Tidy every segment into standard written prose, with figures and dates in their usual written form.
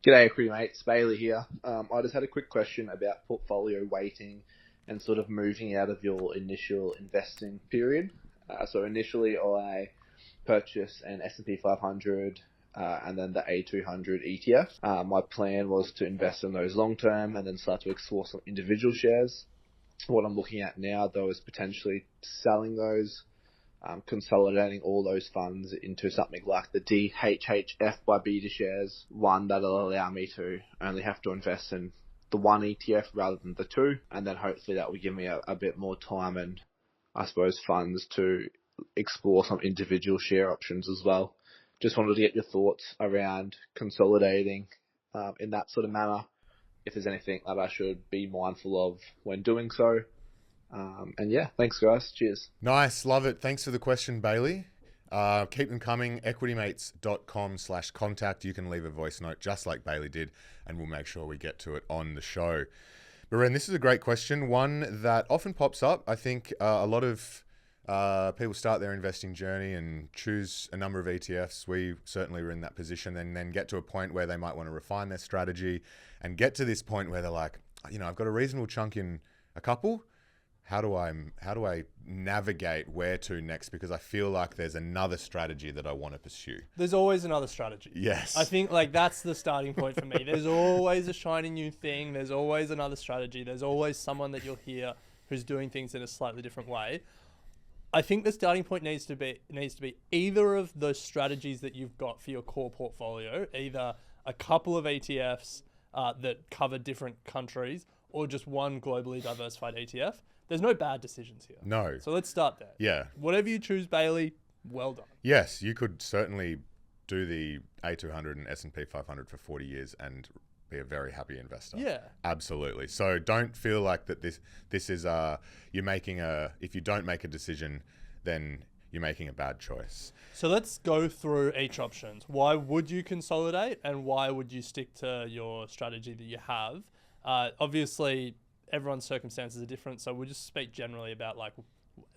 G'day, equity mates. Bailey here. I just had a quick question about portfolio weighting and sort of moving out of your initial investing period. So initially, I purchased an S&P 500 and then the A200 ETF. My plan was to invest in those long term and then start to explore some individual shares. What I'm looking at now, though, is potentially selling those, consolidating all those funds into something like the DHHF by beta shares, one that'll allow me to only have to invest in the one ETF rather than the two, and then hopefully that will give me a bit more time and, I suppose, funds to explore some individual share options as well. Just wanted to get your thoughts around consolidating in that sort of manner, if there's anything that I should be mindful of when doing so. And yeah, thanks guys. Cheers. Nice. Love it. Thanks for the question, Bailey. Keep them coming. equitymates.com/contact. You can leave a voice note just like Bailey did, and we'll make sure we get to it on the show. But Ren, this is a great question. One that often pops up. I think a lot of people start their investing journey and choose a number of ETFs. We certainly were in that position, and then get to a point where they might want to refine their strategy and get to this point where they're like, I've got a reasonable chunk in a couple. How do I navigate where to next? Because I feel like there's another strategy that I want to pursue. There's always another strategy. Yes. I think that's the starting point for me. There's always a shiny new thing. There's always another strategy. There's always someone that you'll hear who's doing things in a slightly different way. I think the starting point needs to be either of those strategies that you've got for your core portfolio, either a couple of ETFs that cover different countries, or just one globally diversified ETF. There's no bad decisions here. No. So let's start there. Yeah. Whatever you choose, Bailey, well done. Yes, you could certainly do the A200 and S&P 500 for 40 years and be a very happy investor. Yeah. Absolutely. So don't feel like that this is you're making if you don't make a decision, then you're making a bad choice. So let's go through each options. Why would you consolidate, and why would you stick to your strategy that you have? Obviously, everyone's circumstances are different, so we'll just speak generally about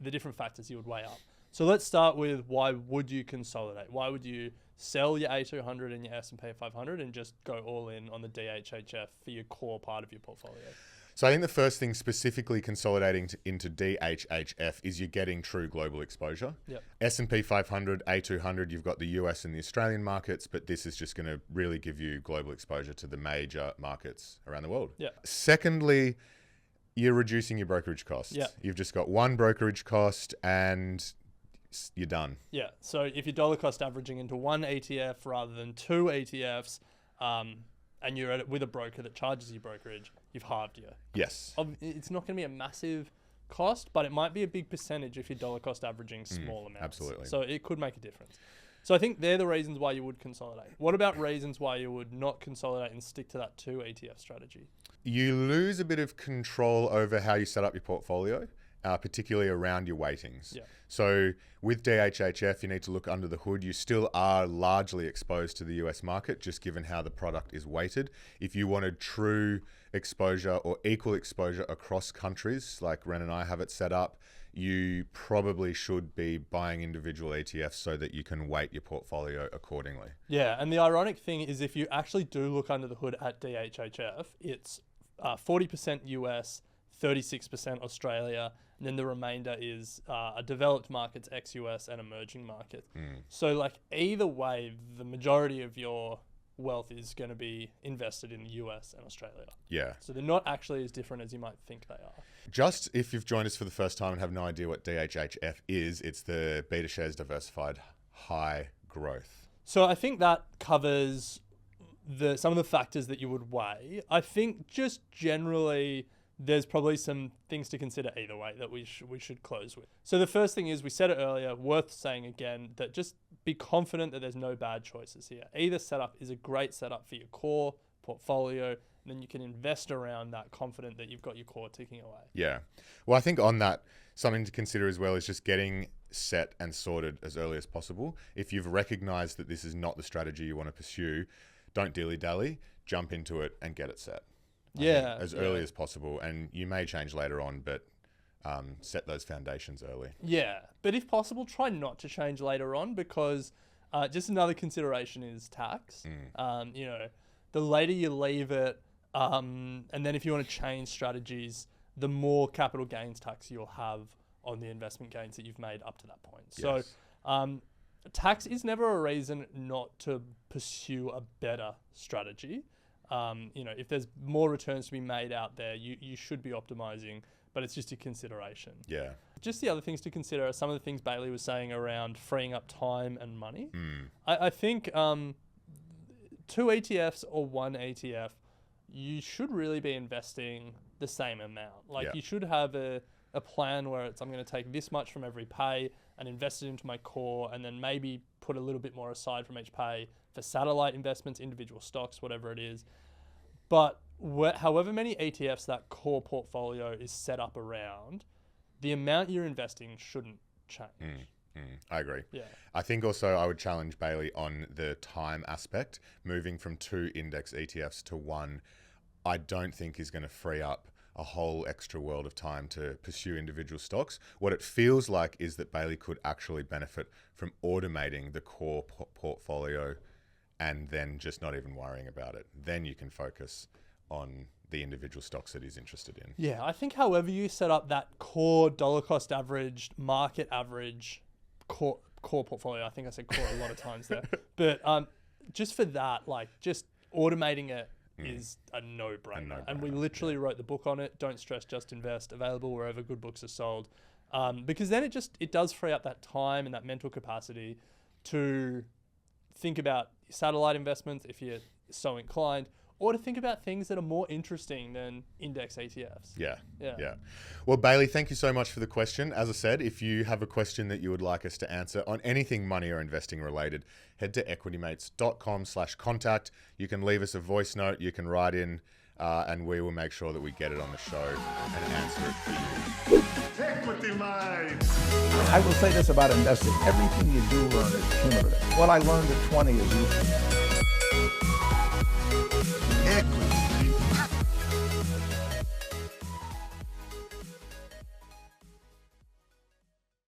the different factors you would weigh up. So let's start with, why would you consolidate? Why would you sell your A200 and your S&P 500 and just go all in on the DHHF for your core part of your portfolio? So I think the first thing, specifically consolidating into DHHF, is you're getting true global exposure. Yep. S&P 500, A200, you've got the US and the Australian markets, but this is just going to really give you global exposure to the major markets around the world. Yep. Secondly, you're reducing your brokerage costs. Yep. You've just got one brokerage cost and you're done. Yeah. So if you're dollar cost averaging into one ETF rather than two ETFs, and you're at it with a broker that charges you brokerage, you've halved your Yes. It's not going to be a massive cost, but it might be a big percentage if you're dollar cost averaging small amounts. Absolutely. So it could make a difference. So I think they're the reasons why you would consolidate. What about reasons why you would not consolidate and stick to that two ETF strategy? You lose a bit of control over how you set up your portfolio, particularly around your weightings. Yeah. So with DHHF, you need to look under the hood. You still are largely exposed to the US market, just given how the product is weighted. If you wanted true exposure or equal exposure across countries, like Ren and I have it set up, you probably should be buying individual ETFs so that you can weight your portfolio accordingly. Yeah, and the ironic thing is, if you actually do look under the hood at DHHF, it's 40% US, 36% Australia, and then the remainder is developed markets, ex-US, and emerging markets. So either way, the majority of your wealth is going to be invested in the US and Australia. Yeah. So they're not actually as different as you might think they are. Just if you've joined us for the first time and have no idea what DHHF is, it's the Beta Shares Diversified High Growth. So I think that covers some of the factors that you would weigh. I think just generally, there's probably some things to consider either way that we should close with. So the first thing is, we said it earlier, worth saying again, that just be confident that there's no bad choices here. Either setup is a great setup for your core portfolio, and then you can invest around that, confident that you've got your core ticking away. Yeah. Well, I think on that, something to consider as well is just getting set and sorted as early as possible. If you've recognized that this is not the strategy you want to pursue, don't dilly-dally, jump into it and get it set. As early as possible, and you may change later on, but set those foundations early. Yeah, but if possible, try not to change later on, because just another consideration is tax. the later you leave it, and then if you want to change strategies, the more capital gains tax you'll have on the investment gains that you've made up to that point. Yes. So tax is never a reason not to pursue a better strategy. If there's more returns to be made out there, you should be optimizing, but it's just a consideration. Yeah. Just the other things to consider are some of the things Bailey was saying around freeing up time and money. I think 2 ETFs or 1 ETF, you should really be investing the same amount. You should have a plan where it's, I'm going to take this much from every pay and invest it into my core, and then maybe put a little bit more aside from each pay for satellite investments, individual stocks, whatever it is. But however many ETFs that core portfolio is set up around, the amount you're investing shouldn't change. I agree. Yeah. I think also I would challenge Bailey on the time aspect. Moving from 2 index ETFs to 1, I don't think is going to free up a whole extra world of time to pursue individual stocks. What it feels like is that Bailey could actually benefit from automating the core portfolio and then just not even worrying about it. Then you can focus on the individual stocks that he's interested in. Yeah, I think however you set up that core dollar cost averaged, market average core portfolio, I think I said core a lot of times there, but just for that, just automating it is a no-brainer. And we literally wrote the book on it, Don't Stress, Just Invest, available wherever good books are sold. Because then it does free up that time and that mental capacity to think about satellite investments if you're so inclined, or to think about things that are more interesting than index ETFs. Yeah. Well, Bailey, thank you so much for the question. As I said, if you have a question that you would like us to answer on anything money or investing related, head to equitymates.com/contact. You can leave us a voice note, you can write in, and we will make sure that we get it on the show and answer it for you. Equity Mates! I will say this about investing. Everything you do learn is cumulative. What I learned at 20 is useful.